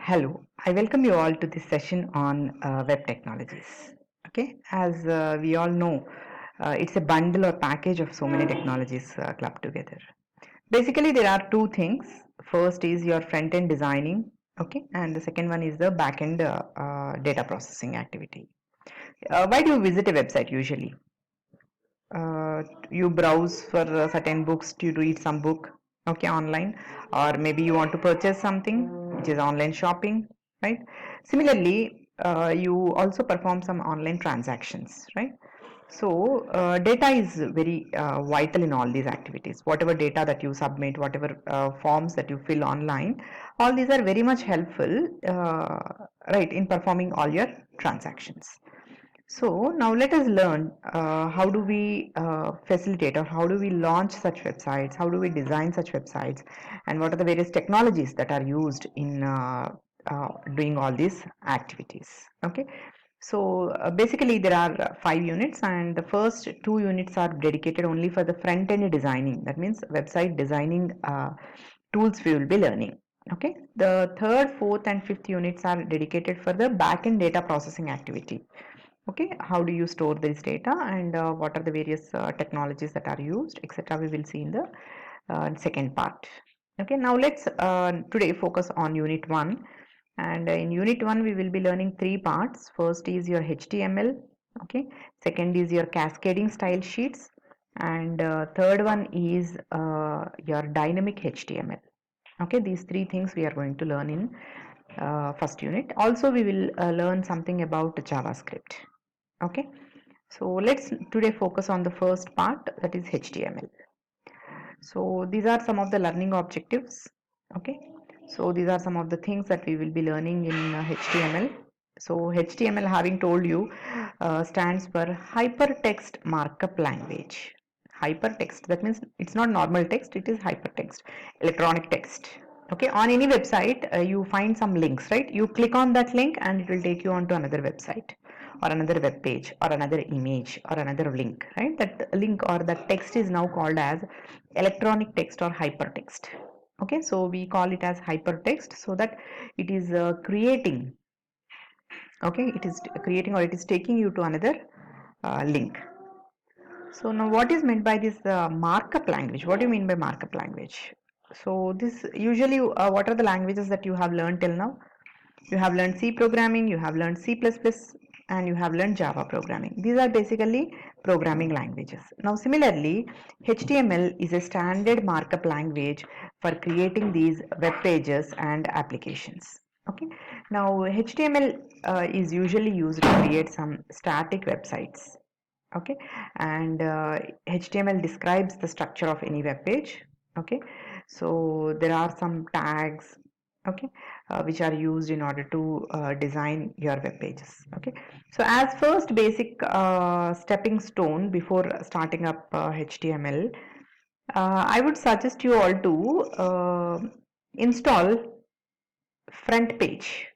Hello, I welcome you all to this session on web technologies. Okay, as we all know, it's a bundle or package of so many technologies clubbed together. Basically, there are two things. First is your front end designing, okay, and the second one is the back end data processing activity. Why do you visit a website usually? You browse for certain books to read some book, okay, online, or maybe you want to purchase something, which is online shopping, right? Similarly, you also perform some online transactions, right? So data is very vital in all these activities. Whatever data that you submit, whatever forms that you fill online, all these are very much helpful, right, in performing all your transactions. So now let us learn how do we facilitate or how do we launch such websites, how do we design such websites, and what are the various technologies that are used in doing all these activities. Okay, so basically there are 5 units, and the first 2 units are dedicated only for the front end designing. That means website designing tools we will be learning. Okay, the third, fourth, and fifth units are dedicated for the back end data processing activity. Okay, how do you store this data, and what are the various technologies that are used, etc., we will see in the second part. Okay, now let's today focus on unit 1, and in unit 1 we will be learning three parts. First is your HTML, okay, second is your cascading style sheets, and third one is your dynamic HTML. Okay, these three things we are going to learn in first unit. Also we will learn something about JavaScript. Okay, so let's today focus on the first part, that is HTML. So these are some of the learning objectives. Okay, so these are some of the things that we will be learning in HTML. So HTML, having told you, stands for hypertext markup language. Hypertext, that means it's not normal text, it is hypertext, electronic text. Okay, on any website you find some links, right? You click on that link and it will take you on to another website or another web page or another image or another link, right? That link or that text is now called as electronic text or hypertext. Okay, so we call it as hypertext so that it is creating, okay, it is creating or it is taking you to another link. So now what is meant by this markup language? What do you mean by markup language? So this usually what are the languages that you have learned till now? You have learned C programming, you have learned C++, and you have learned Java programming. These are basically programming languages. Now similarly, HTML is a standard markup language for creating these web pages and applications. Okay. Now HTML is usually used to create some static websites. Okay, and HTML describes the structure of any web page. Okay, so there are some tags, okay, which are used in order to design your web pages. Okay, so as first basic stepping stone before starting up HTML, I would suggest you all to install front page.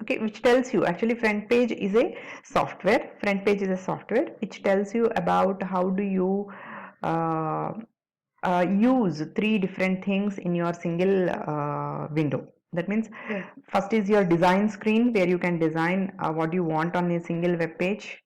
Okay, which tells you, actually front page is a software. Front page is a software which tells you about how do you uh, use three different things in your single window. That means first is your design screen, where you can design what you want on a single web page,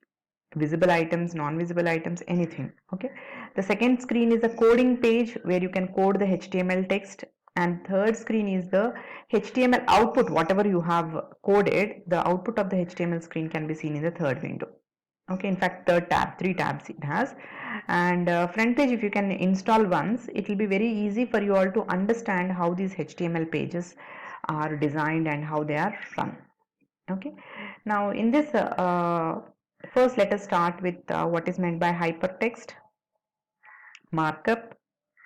visible items, non-visible items, anything. Okay, the second screen is a coding page where you can code the HTML text, and third screen is the HTML output. Whatever you have coded, the output of the HTML screen can be seen in the third window. Okay, in fact third tab, three tabs it has. And front page, if you can install once, it will be very easy for you all to understand how these HTML pages are designed and how they are run. Okay, now in this first let us start with what is meant by hypertext markup.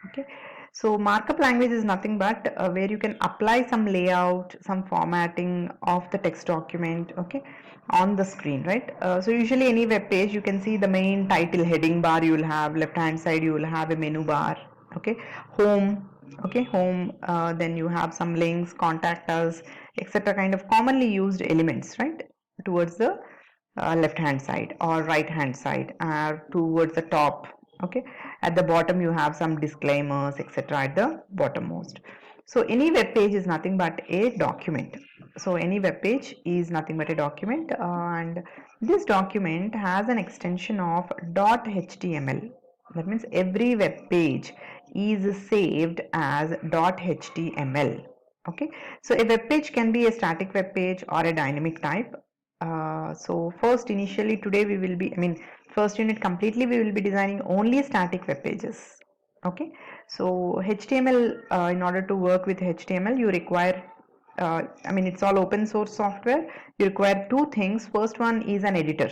Okay, so markup language is nothing but where you can apply some layout, some formatting of the text document, okay, on the screen, right? So usually any web page, you can see the main title heading bar, you will have left hand side, you will have a menu bar, okay, home, okay, home, then you have some links, contact us, etc., kind of commonly used elements, right, towards the left hand side or right hand side, towards the top. Okay, at the bottom you have some disclaimers, etc., at the bottom most. So any web page is nothing but a document. So any web page is nothing but a document, and this document has an extension of .html. That means every web page is saved as .html. Okay, so a web page can be a static web page or a dynamic type. So first, initially today we will be, first unit completely we will be designing only static web pages. Okay, so HTML, in order to work with HTML, you require, it's all open source software. You require two things. First one is an editor,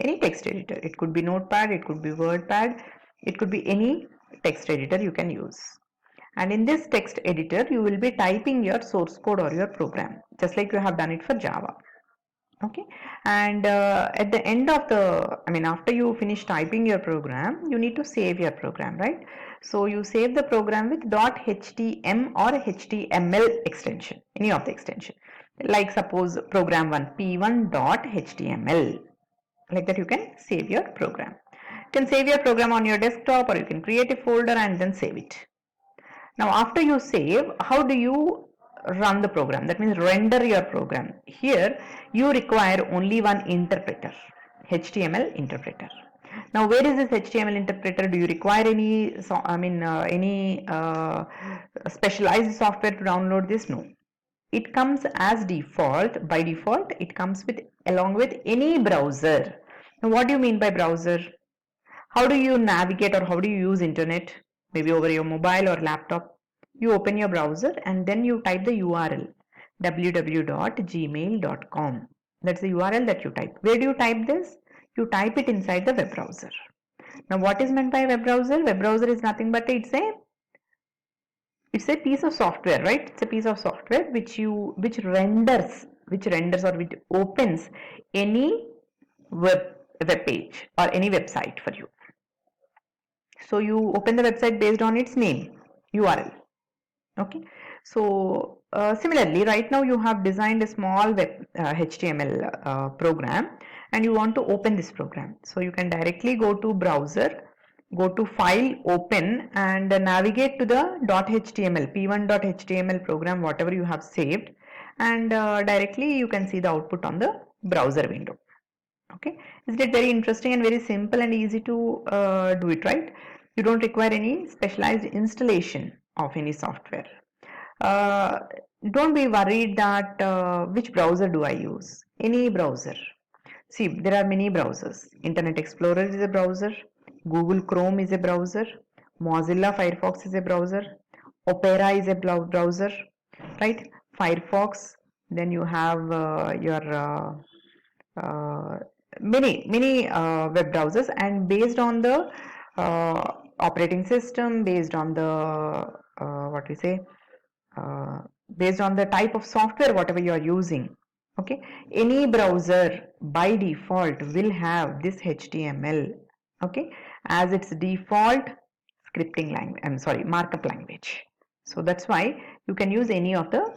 any text editor. It could be Notepad, it could be WordPad, it could be any text editor you can use. And in this text editor, you will be typing your source code or your program, just like you have done it for Java. Okay, and at the end of the, after you finish typing your program, you need to save your program, right? So you save the program with .htm or HTML extension, any of the extension. Like suppose program 1, p1.html. Like that you can save your program. You can save your program on your desktop, or you can create a folder and then save it. Now after you save, how do you run the program? That means render your program. Here you require only one interpreter, HTML interpreter. Now where is this HTML interpreter? Do you require any specialized software to download this? No. It comes as default. By default it comes with along with any browser. Now what do you mean by browser? How do you navigate, or how do you use internet? Maybe over your mobile or laptop. You open your browser and then you type the URL www.gmail.com. That's the URL that you type. Where do you type this? You type it inside the web browser. Now what is meant by web browser? Web browser is nothing but it's a piece of software, right? It's a piece of software which renders or which opens any web page or any website for you. So you open the website based on its name, URL. Okay, so similarly, right now you have designed a small web HTML program, and you want to open this program. So you can directly go to browser, go to file, open, and navigate to the .html, p1.html program, whatever you have saved, and directly you can see the output on the browser window. Okay, isn't it very interesting and very simple and easy to do it, right? You don't require any specialized installation of any software. Don't be worried that which browser do I use? Any browser. See, there are many browsers. Internet Explorer is a browser, Google Chrome is a browser, Mozilla Firefox is a browser, Opera is a browser, right? Firefox, then you have your many web browsers, and based on the operating system, based on the based on the type of software whatever you are using, okay, any browser by default will have this HTML, okay, as its default scripting language, markup language. So that's why you can use any of the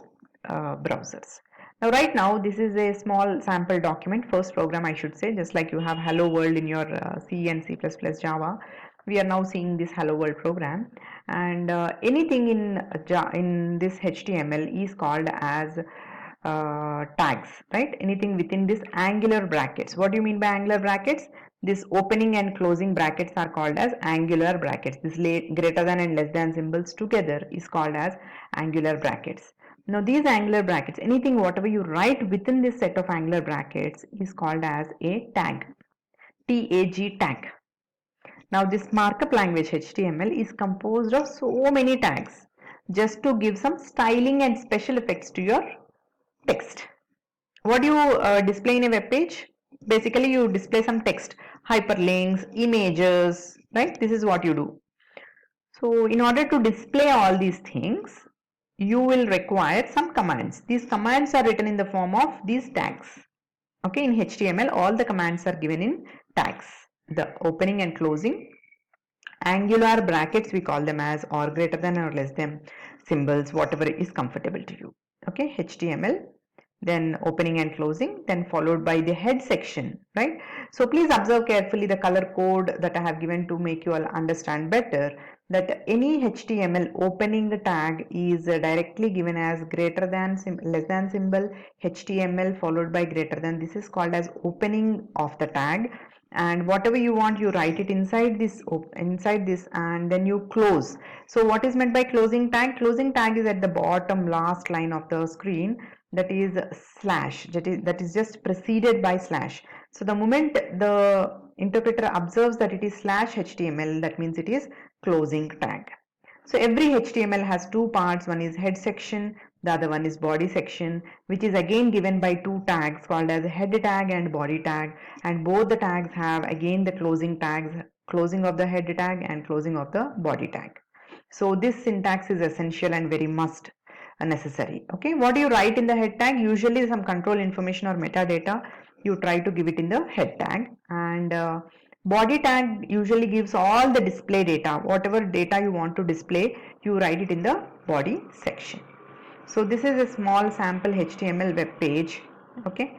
browsers. Now right now this is a small sample document, first program I should say, just like you have hello world in your C and C++ Java. We are now seeing this hello world program, and anything in this HTML is called as tags, right? Anything within this angular brackets. What do you mean by angular brackets? This opening and closing brackets are called as angular brackets. This greater than and less than symbols together is called as angular brackets. Now these angular brackets, anything whatever you write within this set of angular brackets is called as a tag. TAG, tag. Now this markup language HTML is composed of so many tags just to give some styling and special effects to your text. What do you display in a web page? Basically you display some text, hyperlinks, images, right? This is what you do. So in order to display all these things, you will require some commands. These commands are written in the form of these tags. Okay, in HTML all the commands are given in tags. The opening and closing, angular brackets we call them as, or greater than or less than symbols, whatever is comfortable to you. Okay, HTML, then opening and closing, then followed by the head section, right? So please observe carefully the color code that I have given to make you all understand better. that any HTML opening tag is directly given as greater than less than symbol HTML followed by greater than. This is called as opening of the tag, and whatever you want you write it inside this and then you close. So what is meant by closing tag? Closing tag is at the bottom last line of the screen, that is slash, that is just preceded by slash. So the moment the interpreter observes that it is slash HTML, that means it is closing tag. So every HTML has two parts. One is head section, the other one is body section, which is again given by two tags called as head tag and body tag, and both the tags have again the closing tags, closing of the head tag and closing of the body tag. So this syntax is essential and very must necessary. Okay, what do you write in the head tag? Usually some control information or metadata you try to give it in the head tag, and body tag usually gives all the display data. Whatever data you want to display, you write it in the body section. So this is a small sample HTML web page. Okay,